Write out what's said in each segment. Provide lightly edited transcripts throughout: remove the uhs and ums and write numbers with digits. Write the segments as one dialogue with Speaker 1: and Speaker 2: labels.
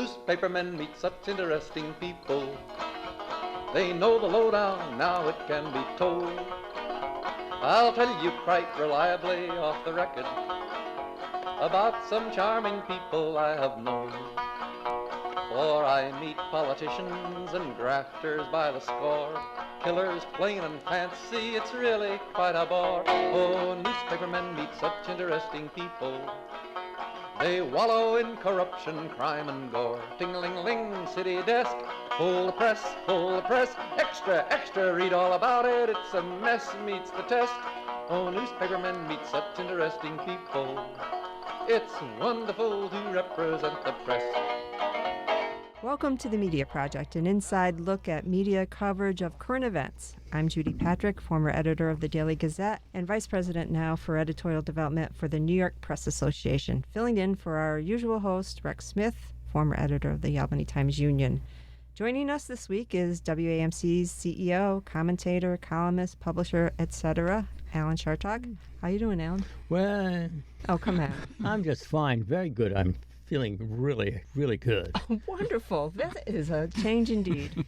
Speaker 1: newspapermen meet such interesting people. They know the lowdown, now it can be told. I'll tell you quite reliably off the record about some charming people I have known. For I meet politicians and grafters by the score, killers plain and fancy, it's really quite a bore. Oh, newspapermen meet such interesting people. They wallow in corruption, crime and gore. Ting-a-ling-ling, city desk, full the press, extra, extra, read all about it, it's a mess, meets the test. Oh, newspapermen meet such interesting people. It's wonderful to represent the press.
Speaker 2: Welcome to the Media Project, an inside look at media coverage of current events. I'm Judy Patrick, former editor of the Daily Gazette and vice president now for editorial development for the New York Press Association, filling in for our usual host, Rex Smith, former editor of the Albany Times-Union. Joining us this week is WAMC's CEO, commentator, columnist, publisher, etc., Alan Chartock. How you doing, Alan?
Speaker 3: Well,
Speaker 2: oh, come on.
Speaker 3: I'm just fine. Very good. I'm feeling really, really good.
Speaker 2: Oh, wonderful. That is a change indeed.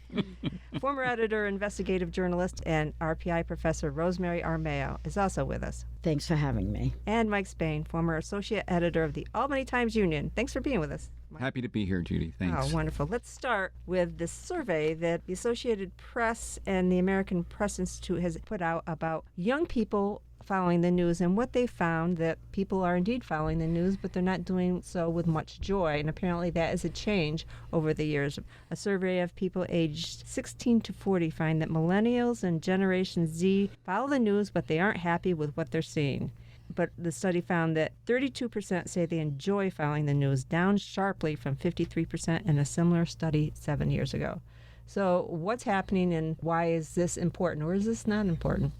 Speaker 2: Former editor, investigative journalist, and RPI professor Rosemary Armao is also with us.
Speaker 4: Thanks for having me.
Speaker 2: And Mike Spain, former associate editor of the Albany Times-Union. Thanks for being with us.
Speaker 5: Happy to be here, Judy. Thanks.
Speaker 2: Oh, wonderful. Let's start with this survey that the Associated Press and the American Press Institute has put out about young people following the news, and what they found that people are indeed following the news, but they're not doing so with much joy. And apparently that is a change over the years. A survey of people aged 16 to 40 find that millennials and Generation Z follow the news, but they aren't happy with what they're seeing. But the study found that 32% say they enjoy following the news, down sharply from 53% in a similar study 7 years ago. So what's happening, and why is this important, or is this not important?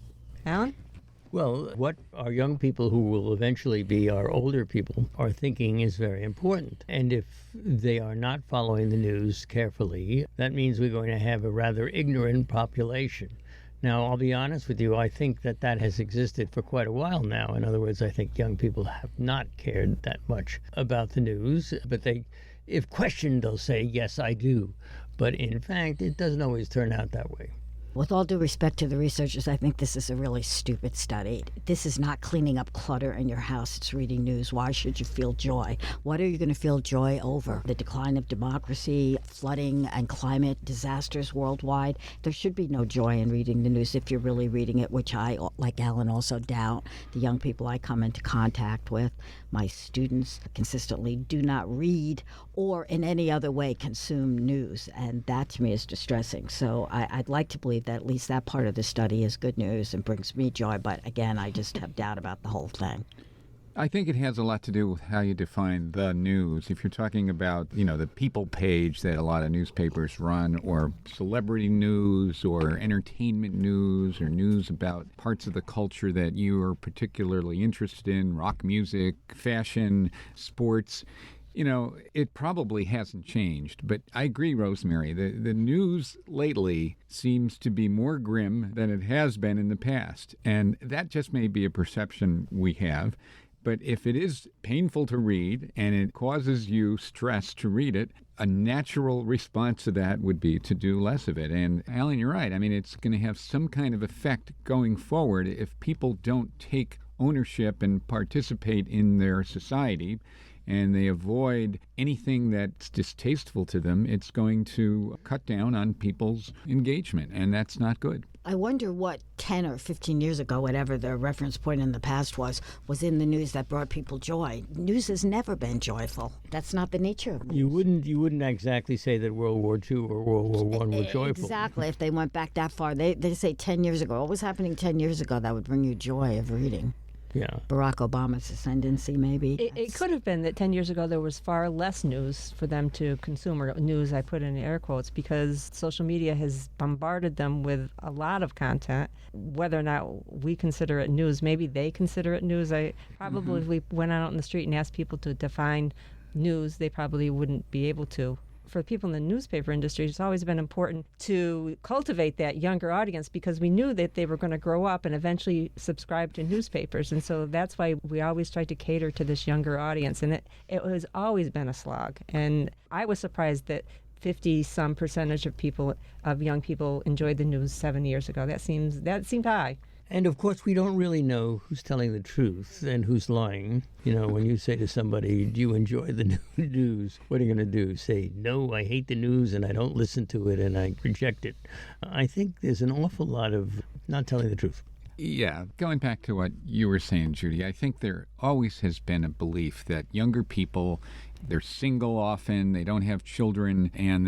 Speaker 2: Alan?
Speaker 3: Well, what our young people, who will eventually be our older people, are thinking is very important. And if they are not following the news carefully, that means we're going to have a rather ignorant population. Now, I'll be honest with you, I think that has existed for quite a while now. In other words, I think young people have not cared that much about the news, but if questioned, they'll say, yes, I do. But in fact, it doesn't always turn out that way.
Speaker 4: With all due respect to the researchers, I think this is a really stupid study. This is not cleaning up clutter in your house. It's reading news. Why should you feel joy? What are you going to feel joy over? The decline of democracy, flooding, and climate disasters worldwide? There should be no joy in reading the news if you're really reading it, which I, like Alan, also doubt. The young people I come into contact with, my students, consistently do not read or in any other way consume news, and that to me is distressing. So I'd like to believe that at least that part of the study is good news and brings me joy, but again, I just have doubt about the whole thing.
Speaker 5: I think it has a lot to do with how you define the news. If you're talking about, the people page that a lot of newspapers run, or celebrity news, or entertainment news, or news about parts of the culture that you are particularly interested in, rock music, fashion, sports, it probably hasn't changed. But I agree, Rosemary, the news lately seems to be more grim than it has been in the past. And that just may be a perception we have. But if it is painful to read and it causes you stress to read it, a natural response to that would be to do less of it. And Alan, you're right. I mean, it's going to have some kind of effect going forward if people don't take ownership and participate in their society, and they avoid anything that's distasteful to them. It's going to cut down on people's engagement, and that's not good.
Speaker 4: I wonder what 10 or 15 years ago, whatever the reference point in the past was in the news that brought people joy. News has never been joyful. That's not the nature of news.
Speaker 3: You wouldn't exactly say that World War II or World War I were joyful.
Speaker 4: Exactly. If they went back that far, they say 10 years ago. What was happening 10 years ago that would bring you joy of reading?
Speaker 3: Yeah.
Speaker 4: Barack Obama's ascendancy, maybe.
Speaker 2: It could have been that 10 years ago there was far less news for them to consume, or news I put in air quotes, because social media has bombarded them with a lot of content. Whether or not we consider it news, maybe they consider it news. If we went out in the street and asked people to define news, they probably wouldn't be able to. for people in the newspaper industry, it's always been important to cultivate that younger audience because we knew that they were going to grow up and eventually subscribe to newspapers. And so that's why we always tried to cater to this younger audience. And it has always been a slog. And I was surprised that 50-some percentage of young people enjoyed the news 7 years ago. That seemed high.
Speaker 3: And of course, we don't really know who's telling the truth and who's lying. You know, when you say to somebody, do you enjoy the news? What are you going to do? Say, no, I hate the news and I don't listen to it and I reject it. I think there's an awful lot of not telling the truth.
Speaker 5: Yeah, going back to what you were saying, Judy, I think there always has been a belief that younger people, they're single often, they don't have children, and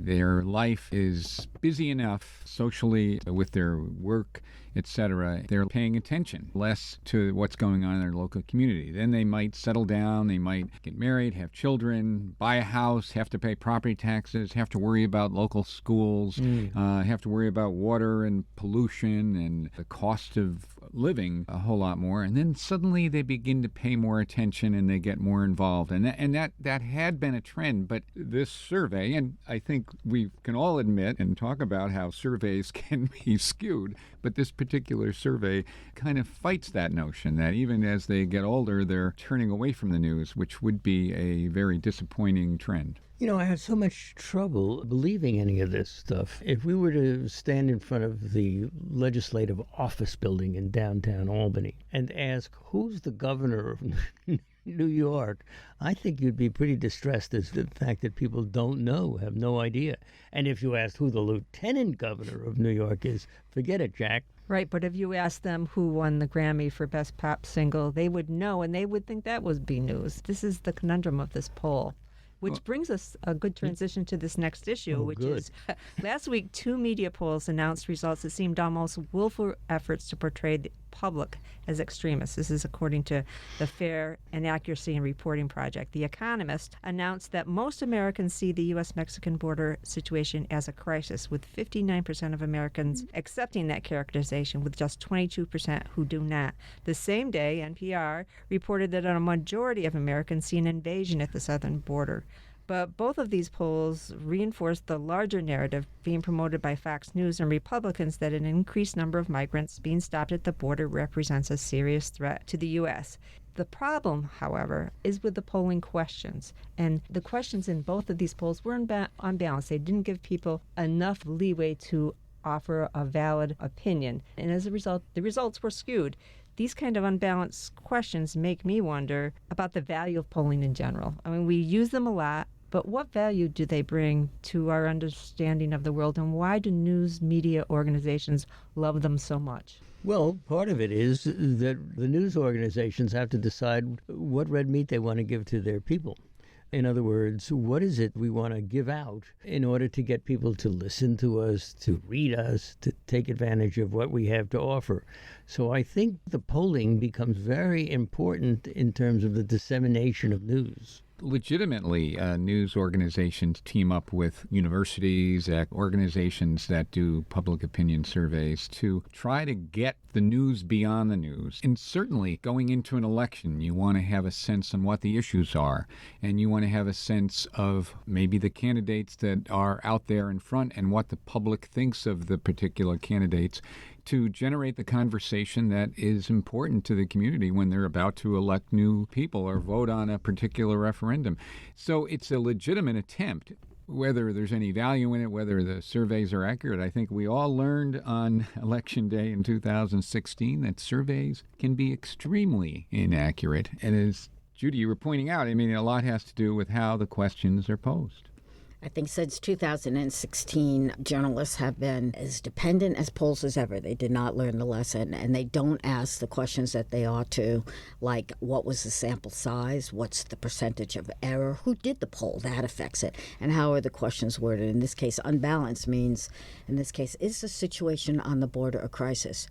Speaker 5: their life is busy enough socially with their work, etc. They're paying attention less to what's going on in their local community. Then they might settle down, they might get married, have children, buy a house, have to pay property taxes, have to worry about local schools, have to worry about water and pollution and the cost of living a whole lot more. And then suddenly they begin to pay more attention and they get more involved. And that had been a trend. But this survey, and I think we can all admit and talk about how surveys can be skewed, but this particular survey kind of fights that notion that even as they get older, they're turning away from the news, which would be a very disappointing trend.
Speaker 3: You know, I have so much trouble believing any of this stuff. If we were to stand in front of the legislative office building in downtown Albany and ask, who's the governor of New York, I think you'd be pretty distressed as to the fact that people don't know, have no idea. And if you asked who the lieutenant governor of New York is, forget it, Jack.
Speaker 2: Right, but if you asked them who won the Grammy for Best Pop Single, they would know, and they would think that would be news. This is the conundrum of this poll. Which brings us a good transition to this next issue, which is last week, 2 media polls announced results that seemed almost willful efforts to portray the public as extremists. This is according to the Fair and Accuracy in Reporting Project. The Economist announced that most Americans see the U.S.-Mexican border situation as a crisis, with 59% of Americans accepting that characterization, with just 22% who do not. The same day, NPR reported that a majority of Americans see an invasion at the southern border. But both of these polls reinforced the larger narrative being promoted by Fox News and Republicans that an increased number of migrants being stopped at the border represents a serious threat to the U.S. The problem, however, is with the polling questions. And the questions in both of these polls were unbalanced. They didn't give people enough leeway to offer a valid opinion. And as a result, the results were skewed. These kind of unbalanced questions make me wonder about the value of polling in general. I mean, we use them a lot, but what value do they bring to our understanding of the world, and why do news media organizations love them so much?
Speaker 3: Well, part of it is that the news organizations have to decide what red meat they want to give to their people. In other words, what is it we want to give out in order to get people to listen to us, to read us, to take advantage of what we have to offer? So I think the polling becomes very important in terms of the dissemination of news.
Speaker 5: Legitimately, news organizations team up with universities, organizations that do public opinion surveys to try to get the news beyond the news. And certainly, going into an election, you want to have a sense on what the issues are, and you want to have a sense of maybe the candidates that are out there in front and what the public thinks of the particular candidates, to generate the conversation that is important to the community when they're about to elect new people or vote on a particular referendum. So it's a legitimate attempt. Whether there's any value in it, whether the surveys are accurate, I think we all learned on Election Day in 2016 that surveys can be extremely inaccurate. And as Judy, you were pointing out, I mean, a lot has to do with how the questions are posed.
Speaker 4: I think since 2016, journalists have been as dependent as polls as ever. They did not learn the lesson, and they don't ask the questions that they ought to, like what was the sample size, what's the percentage of error, who did the poll, that affects it, and how are the questions worded. In this case, unbalanced means, in this case, is the situation on the border a crisis?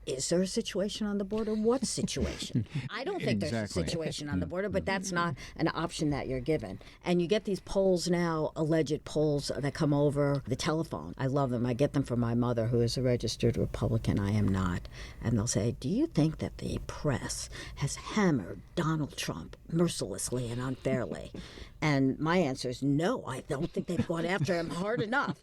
Speaker 4: Is there a situation on the border? What situation? I don't think there's a situation on the border, but that's not an option that you're given. And you get these polls now, alleged polls that come over the telephone. I love them. I get them from my mother, who is a registered Republican. I am not. And they'll say, do you think that the press has hammered Donald Trump mercilessly and unfairly? And my answer is no, I don't think they've gone after him hard enough.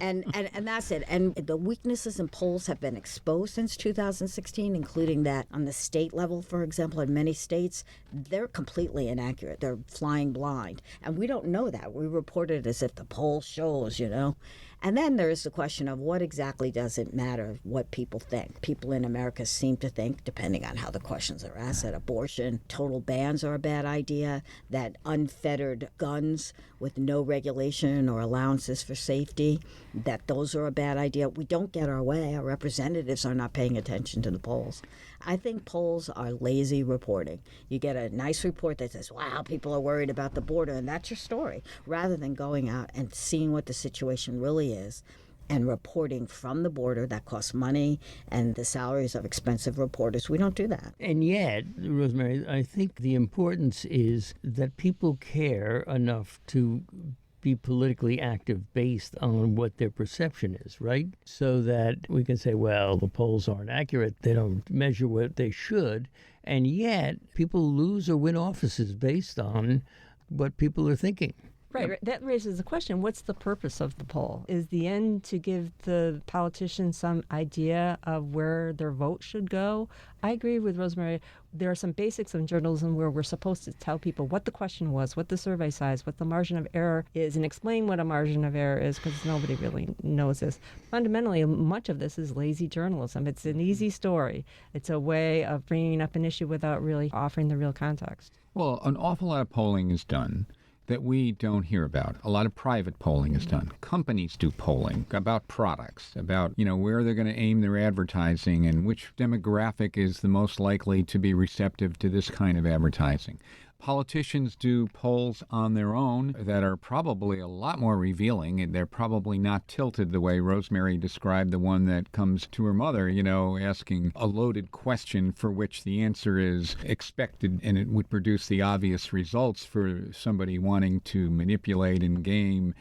Speaker 4: And that's it. And the weaknesses in polls have been exposed since 2016, including that on the state level, for example, in many states, they're completely inaccurate. They're flying blind. And we don't know that. We report it as if the poll shows, And then there's the question of what exactly does it matter what people think. People in America seem to think, depending on how the questions are asked, that abortion, total bans are a bad idea, that unfettered guns with no regulation or allowances for safety, that those are a bad idea. We don't get our way. Our representatives are not paying attention to the polls. I think polls are lazy reporting. You get a nice report that says, wow, people are worried about the border, and that's your story, rather than going out and seeing what the situation really is and reporting from the border. That costs money and the salaries of expensive reporters. We don't do that.
Speaker 3: And yet, Rosemary, I think the importance is that people care enough to be politically active based on what their perception is, right? So that we can say, well, the polls aren't accurate. They don't measure what they should. And yet, people lose or win offices based on what people are thinking.
Speaker 2: Right. That raises the question, what's the purpose of the poll? Is the end to give the politicians some idea of where their vote should go? I agree with Rosemary. There are some basics of journalism where we're supposed to tell people what the question was, what the survey size, what the margin of error is, and explain what a margin of error is, because nobody really knows this. Fundamentally, much of this is lazy journalism. It's an easy story. It's a way of bringing up an issue without really offering the real context.
Speaker 5: Well, an awful lot of polling is done that we don't hear about. A lot of private polling is done. Companies do polling about products, about, where they're going to aim their advertising and which demographic is the most likely to be receptive to this kind of advertising. Politicians do polls on their own that are probably a lot more revealing, and they're probably not tilted the way Rosemary described the one that comes to her mother, asking a loaded question for which the answer is expected, and it would produce the obvious results for somebody wanting to manipulate and game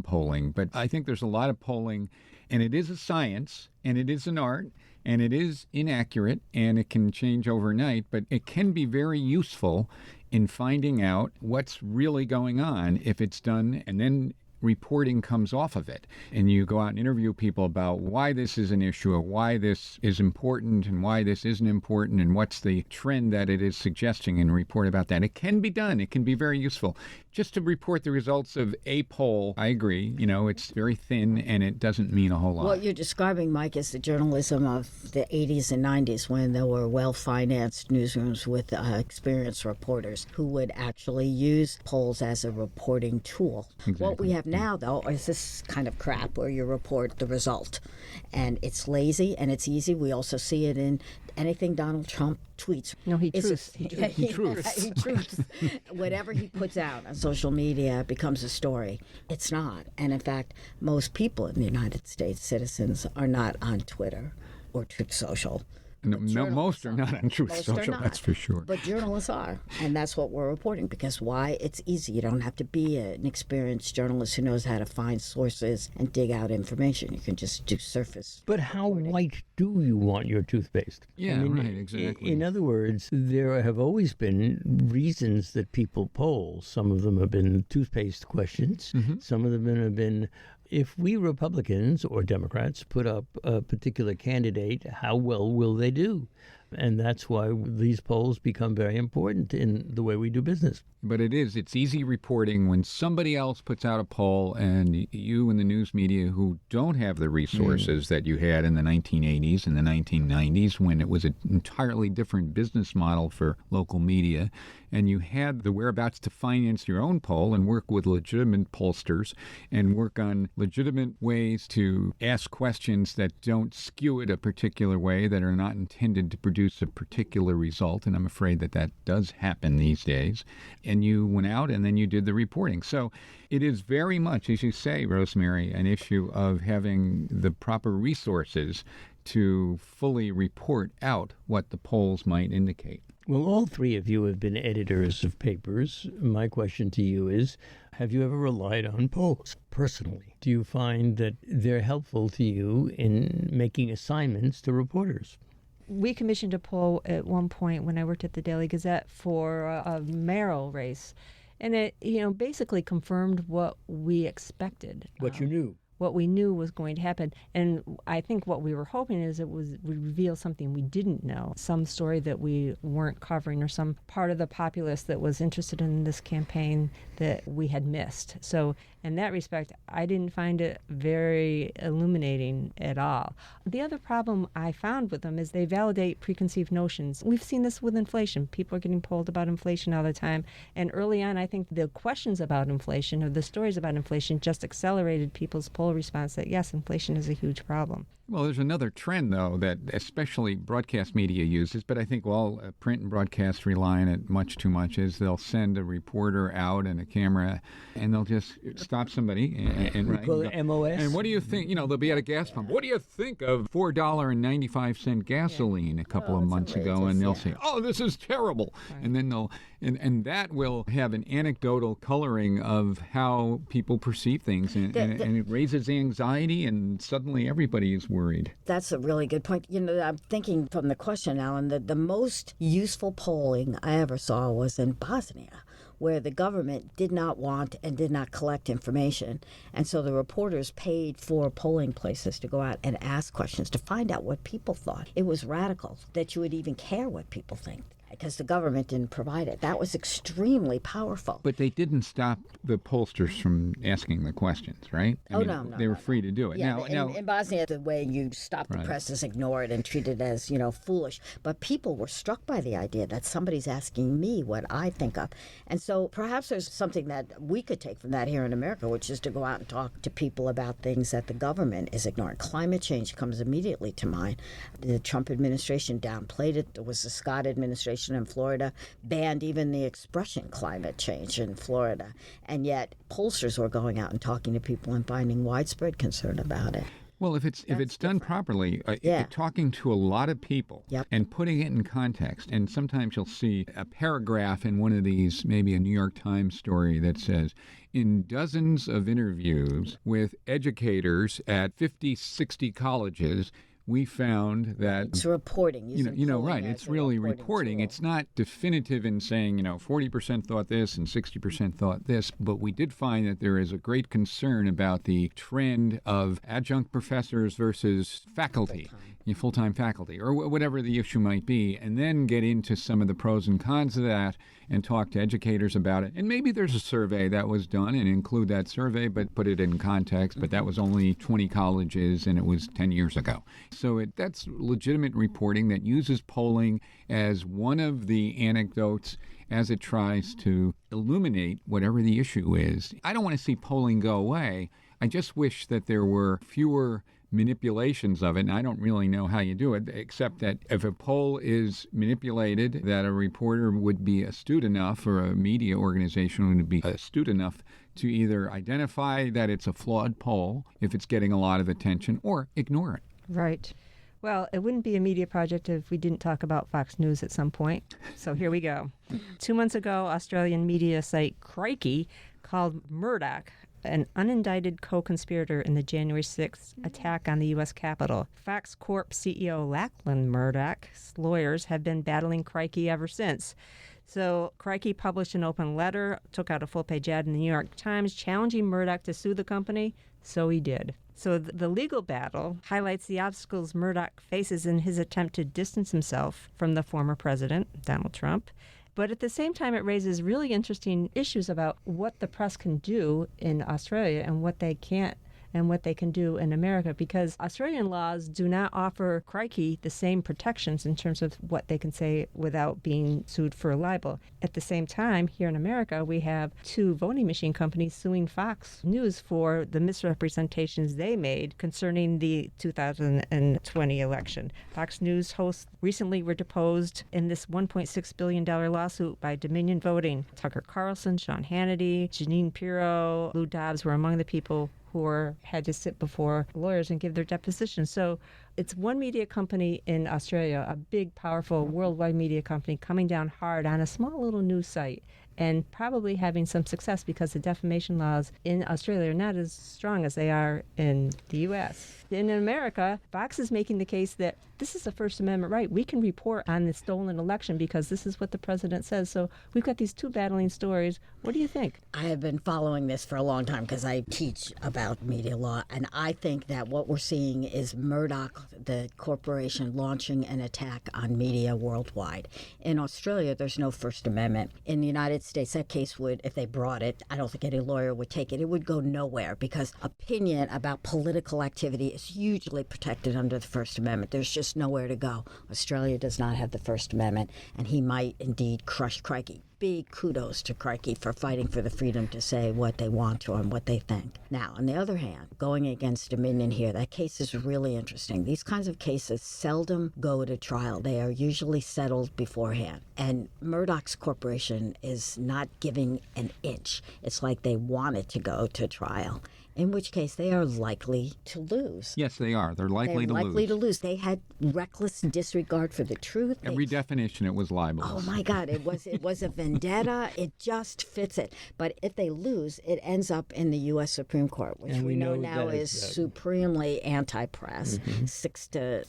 Speaker 5: polling. But I think there's a lot of polling, and it is a science, and it is an art, and it is inaccurate, and it can change overnight, but it can be very useful in finding out what's really going on if it's done, and then reporting comes off of it. And you go out and interview people about why this is an issue, or why this is important, and why this isn't important, and what's the trend that it is suggesting, and report about that. It can be done. It can be very useful. Just to report the results of a poll, I agree, it's very thin and it doesn't mean a whole lot.
Speaker 4: What you're describing, Mike, is the journalism of the 80s and 90s when there were well-financed newsrooms with experienced reporters who would actually use polls as a reporting tool.
Speaker 5: Exactly.
Speaker 4: What we have now, though, is this kind of crap where you report the result. And it's lazy and it's easy. We also see it in anything Donald Trump tweets.
Speaker 2: No, he truths.
Speaker 4: He truths. Whatever he puts out on social media becomes a story. It's not. And in fact, most people in the United States, citizens, are not on Twitter or Truth Social.
Speaker 5: No, most are not on Truth Social, that's for sure.
Speaker 4: But journalists are, and that's what we're reporting, because why? It's easy. You don't have to be an experienced journalist who knows how to find sources and dig out information. You can just do surface.
Speaker 3: But how white do you want your toothpaste?
Speaker 5: Yeah, right, exactly.
Speaker 3: In other words, there have always been reasons that people poll. Some of them have been toothpaste questions. Mm-hmm. Some of them have been, if we Republicans or Democrats put up a particular candidate, how well will they do? And that's why these polls become very important in the way we do business.
Speaker 5: But it's easy reporting when somebody else puts out a poll, and you in the news media who don't have the resources that you had in the 1980s and the 1990s, when it was an entirely different business model for local media, and you had the whereabouts to finance your own poll and work with legitimate pollsters and work on legitimate ways to ask questions that don't skew it a particular way, that are not intended to produce a particular result. And I'm afraid that does happen these days. And you went out and then you did the reporting. So it is very much, as you say, Rosemary, an issue of having the proper resources to fully report out what the polls might indicate.
Speaker 3: Well, all three of you have been editors of papers. My question to you is, have you ever relied on polls personally? Do you find that they're helpful to you in making assignments to reporters?
Speaker 2: We commissioned a poll at one point when I worked at the Daily Gazette for a mayoral race. And it, basically confirmed what we expected.
Speaker 3: What you knew.
Speaker 2: What we knew was going to happen. And I think what we were hoping is it would reveal something we didn't know, some story that we weren't covering or some part of the populace that was interested in this campaign that we had missed. So in that respect, I didn't find it very illuminating at all. The other problem I found with them is they validate preconceived notions. We've seen this with inflation. People are getting polled about inflation all the time. And early on, I think the questions about inflation or the stories about inflation just accelerated people's poll response that, yes, inflation is a huge problem.
Speaker 5: Well, there's another trend, though, that especially broadcast media uses, but I think all print and broadcast rely on it much too much, is they'll send a reporter out and a camera, and they'll just stop somebody and
Speaker 3: Call it MOS.
Speaker 5: And what do you think? They'll be at a gas pump. What do you think of $4.95 gasoline a couple of months ago? And they'll say, oh, this is terrible. Right. And then and that will have an anecdotal coloring of how people perceive things, and it raises anxiety, and suddenly everybody is worried.
Speaker 4: That's a really good point. I'm thinking from the question, Alan, that the most useful polling I ever saw was in Bosnia, where the government did not want and did not collect information. And so the reporters paid for polling places to go out and ask questions to find out what people thought. It was radical that you would even care what people think, because the government didn't provide it. That was extremely powerful.
Speaker 5: But they didn't stop the pollsters from asking the questions, right?
Speaker 4: No.
Speaker 5: They were free to do it.
Speaker 4: Yeah, in Bosnia, the way you stop the press is ignore it and treat it as, foolish. But people were struck by the idea that somebody's asking me what I think of. And so perhaps there's something that we could take from that here in America, which is to go out and talk to people about things that the government is ignoring. Climate change comes immediately to mind. The Trump administration downplayed it. There was the Scott administration in Florida banned even the expression climate change in Florida. And yet pollsters were going out and talking to people and finding widespread concern about it.
Speaker 5: Well, if it's done properly, talking to a lot of people and putting it in context, and sometimes you'll see a paragraph in one of these, maybe a New York Times story that says, in dozens of interviews with educators at 50, 60 colleges, we found that
Speaker 4: it's reporting.
Speaker 5: Right. It's really reporting. It's not definitive in saying, 40% thought this and 60% thought this. But we did find that there is a great concern about the trend of adjunct professors versus faculty, full-time faculty, or whatever the issue might be, and then get into some of the pros and cons of that and talk to educators about it. And maybe there's a survey that was done and include that survey, but put it in context. But that was only 20 colleges, and it was 10 years ago. So that's legitimate reporting that uses polling as one of the anecdotes as it tries to illuminate whatever the issue is. I don't want to see polling go away. I just wish that there were fewer manipulations of it, and I don't really know how you do it, except that if a poll is manipulated, that a reporter would be astute enough, or a media organization would be astute enough to either identify that it's a flawed poll if it's getting a lot of attention, or ignore it.
Speaker 2: Right. Well, it wouldn't be a media project if we didn't talk about Fox News at some point. So here we go. 2 months ago, Australian media site Crikey called Murdoch an unindicted co-conspirator in the January 6th attack on the U.S. Capitol. Fox Corp CEO Lachlan Murdoch's lawyers have been battling Crikey ever since. So Crikey published an open letter, took out a full-page ad in the New York Times challenging Murdoch to sue the company. So he did. So the legal battle highlights the obstacles Murdoch faces in his attempt to distance himself from the former president, Donald Trump. But at the same time, it raises really interesting issues about what the press can do in Australia and what they can't and what they can do in America, because Australian laws do not offer Crikey the same protections in terms of what they can say without being sued for libel. At the same time, here in America, we have 2 voting machine companies suing Fox News for the misrepresentations they made concerning the 2020 election. Fox News hosts recently were deposed in this $1.6 billion lawsuit by Dominion Voting. Tucker Carlson, Sean Hannity, Jeanine Pirro, Lou Dobbs were among the people who had to sit before lawyers and give their depositions. So it's one media company in Australia, a big, powerful worldwide media company, coming down hard on a small little news site. and probably having some success because the defamation laws in Australia are not as strong as they are in the U.S. In America, Fox is making the case that this is a First Amendment right. We can report on the stolen election because this is what the president says. So we've got these two battling stories. What do you think?
Speaker 4: I have been following this for a long time because I teach about media law, and I think that what we're seeing is Murdoch, the corporation, launching an attack on media worldwide. In Australia, there's no First Amendment. In the United States, that case would, if they brought it, I don't think any lawyer would take it. It would go nowhere because opinion about political activity is hugely protected under the First Amendment. There's just nowhere to go. Australia does not have the First Amendment, and he might indeed crush Crikey. Big kudos to Crikey for fighting for the freedom to say what they want to and what they think. Now, on the other hand, going against Dominion here, that case is really interesting. These kinds of cases seldom go to trial. They are usually settled beforehand. And Murdoch's corporation is not giving an inch. It's like they want it to go to trial, in which case they are likely to lose.
Speaker 5: Yes, they are. They're likely
Speaker 4: to lose. They had reckless disregard for the truth.
Speaker 5: Every definition, it was libelous.
Speaker 4: Oh my God! It was a vendetta. It just fits it. But if they lose, it ends up in the U.S. Supreme Court, which we know now is supremely anti-press, 6-3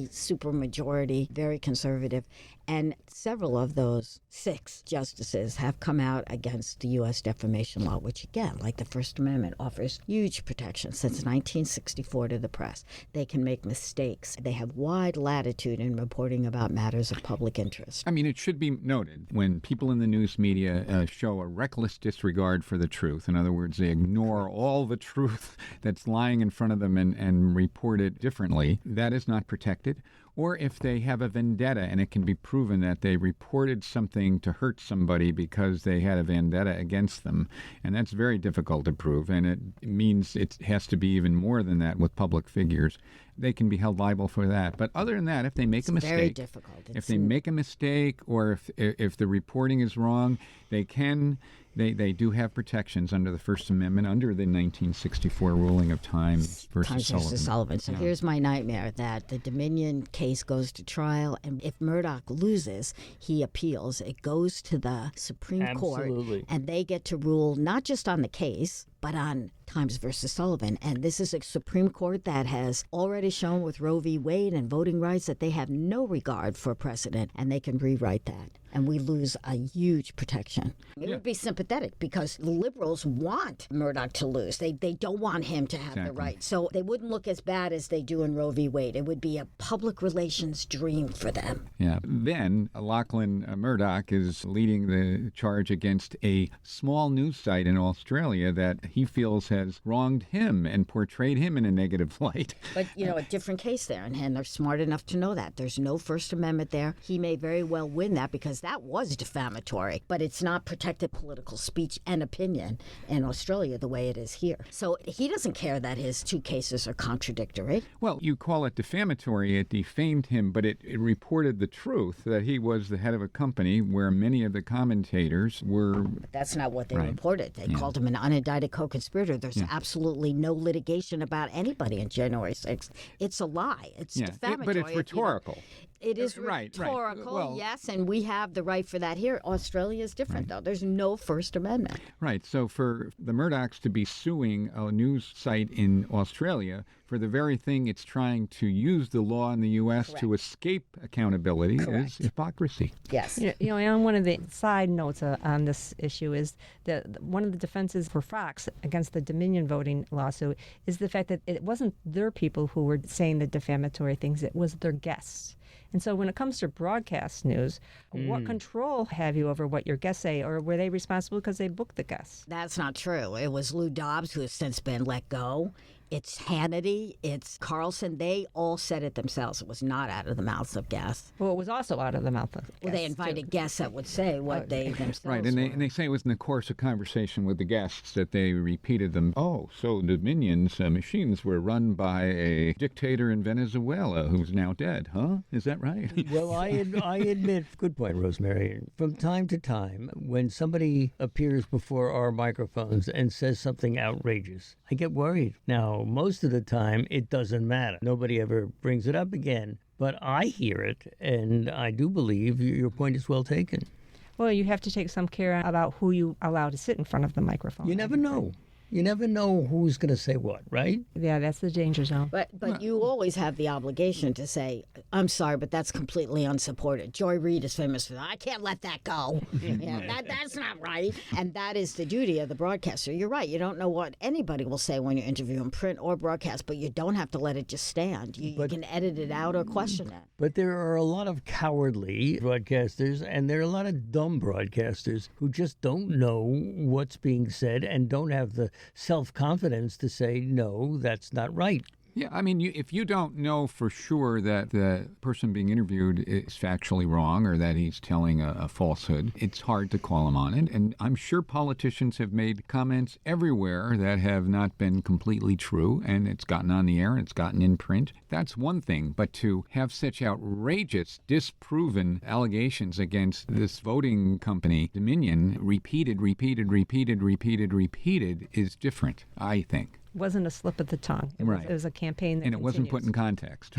Speaker 4: supermajority, very conservative. And several of those 6 justices have come out against the U.S. defamation law, which, again, like the First Amendment, offers huge protection since 1964 to the press. They can make mistakes. They have wide latitude in reporting about matters of public interest.
Speaker 5: I mean, it should be noted when people in the news media show a reckless disregard for the truth. In other words, they ignore all the truth that's lying in front of them and report it differently. That is not protected. Or if they have a vendetta and it can be proven that they reported something to hurt somebody because they had a vendetta against them. And that's very difficult to prove. And it means it has to be even more than that with public figures. They can be held liable for that. But other than that, if they make a mistake,
Speaker 4: very difficult.
Speaker 5: If they make a mistake or if the reporting is wrong, they do have protections under the First Amendment, under the 1964 ruling of Times versus Sullivan.
Speaker 4: So here's my nightmare, that the Dominion case goes to trial, and if Murdoch loses, he appeals. It goes to the Supreme Court, and they get to rule not just on the case, but on Times versus Sullivan. And this is a Supreme Court that has already shown with Roe v. Wade and voting rights that they have no regard for precedent, and they can rewrite that. And we lose a huge protection. It would be sympathetic because the liberals want Murdoch to lose. They don't want him to have the right. So they wouldn't look as bad as they do in Roe v. Wade. It would be a public relations dream for them.
Speaker 5: Yeah. Then Lachlan Murdoch is leading the charge against a small news site in Australia that he feels has wronged him and portrayed him in a negative light.
Speaker 4: But, a different case there, and they're smart enough to know that. There's no First Amendment there. He may very well win that because that was defamatory, but it's not protected political speech and opinion in Australia the way it is here. So he doesn't care that his 2 cases are contradictory.
Speaker 5: Well, you call it defamatory. It defamed him, but it reported the truth that he was the head of a company where many of the commentators were...
Speaker 4: But that's not what they reported. They called him an unindicted co-conspirator. There's absolutely no litigation about anybody in January 6th. It's a lie. It's defamatory.
Speaker 5: But it's rhetorical.
Speaker 4: It is rhetorical,
Speaker 5: Well,
Speaker 4: yes, and we have the right for that here. Australia is different, though. There's no First Amendment.
Speaker 5: Right. So for the Murdochs to be suing a news site in Australia for the very thing it's trying to use the law in the U.S. to escape accountability is hypocrisy.
Speaker 4: Yes.
Speaker 2: And one of the side notes on this issue is that one of the defenses for Fox against the Dominion voting lawsuit is the fact that it wasn't their people who were saying the defamatory things, it was their guests. And so when it comes to broadcast news, what control have you over what your guests say, or were they responsible because they booked the guests?
Speaker 4: That's not true. It was Lou Dobbs, who has since been let go. It's Hannity, it's Carlson. They all said it themselves. It was not out of the mouths of guests.
Speaker 2: Well, it was also out of the mouth of guests.
Speaker 4: Well, they invited guests that would say what they themselves
Speaker 5: Right, and they say it was in the course of conversation with the guests that they repeated them. Oh, so Dominion's machines were run by a dictator in Venezuela who's now dead, huh? Is that right?
Speaker 3: Well, I admit, good point, Rosemary. From time to time, when somebody appears before our microphones and says something outrageous, I get worried. Now, most of the time, it doesn't matter. Nobody ever brings it up again. But I hear it, and I do believe your point is well taken.
Speaker 2: Well, you have to take some care about who you allow to sit in front of the microphone.
Speaker 3: You never know. You never know who's going to say what, right?
Speaker 2: Yeah, that's the danger zone.
Speaker 4: But you always have the obligation to say, I'm sorry, but that's completely unsupported. Joy Reid is famous for that. I can't let that go. That's not right. And that is the duty of the broadcaster. You're right. You don't know what anybody will say when you interview in print or broadcast, but you don't have to let it just stand. You can edit it out or question it.
Speaker 3: But there are a lot of cowardly broadcasters, and there are a lot of dumb broadcasters who just don't know what's being said and don't have the self-confidence to say, no, that's not right.
Speaker 5: Yeah, I mean, if you don't know for sure that the person being interviewed is factually wrong or that he's telling a falsehood, it's hard to call him on it. And I'm sure politicians have made comments everywhere that have not been completely true, and it's gotten on the air and it's gotten in print. That's one thing. But to have such outrageous, disproven allegations against this voting company, Dominion, repeated is different, I think.
Speaker 2: Wasn't a slip of the tongue. It was a campaign that
Speaker 5: And it wasn't
Speaker 2: continues.
Speaker 5: put in context.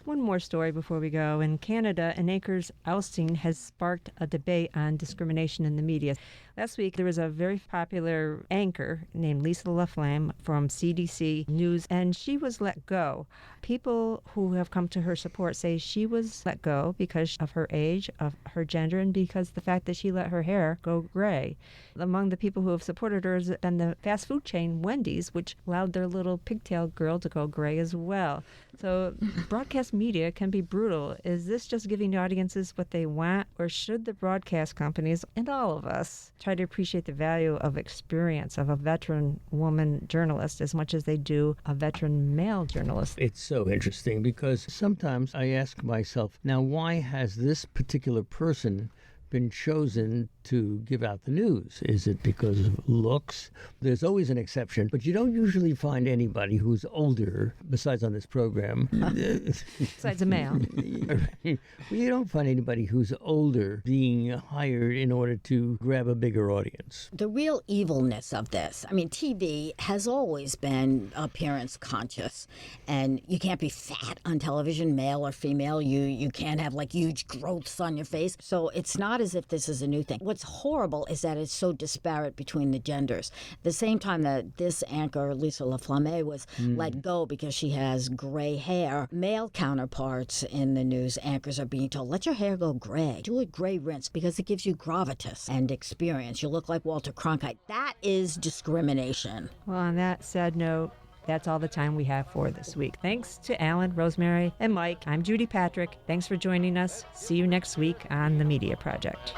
Speaker 2: One more story before we go. In Canada, an anchor's ousting has sparked a debate on discrimination in the media. Last week, there was a very popular anchor named Lisa LaFlamme from CDC News, and she was let go. People who have come to her support say she was let go because of her age, of her gender, and because the fact that she let her hair go gray. Among the people who have supported her has been the fast food chain Wendy's, which allowed their little pigtail girl to go gray as well. So broadcast media can be brutal. Is this just giving the audiences what they want, or should the broadcast companies and all of us try to appreciate the value of experience of a veteran woman journalist as much as they do a veteran male journalist?
Speaker 3: It's so interesting because sometimes I ask myself, now why has this particular person been chosen to give out the news? Is it because of looks? There's always an exception, but you don't usually find anybody who's older, besides on this program.
Speaker 2: Besides a male.
Speaker 3: You don't find anybody who's older being hired in order to grab a bigger audience.
Speaker 4: The real evilness of this, I mean, TV has always been appearance conscious, and you can't be fat on television, male or female. You can't have like huge growths on your face. So it's not as if this is a new thing. What's horrible is that it's so disparate between the genders. At the same time that this anchor, Lisa LaFlamme, was let go because she has gray hair, male counterparts in the news anchors are being told, let your hair go gray. Do a gray rinse because it gives you gravitas and experience. You look like Walter Cronkite. That is discrimination.
Speaker 2: Well, on that sad note, that's all the time we have for this week. Thanks to Alan, Rosemary, and Mike. I'm Judy Patrick. Thanks for joining us. See you next week on The Media Project.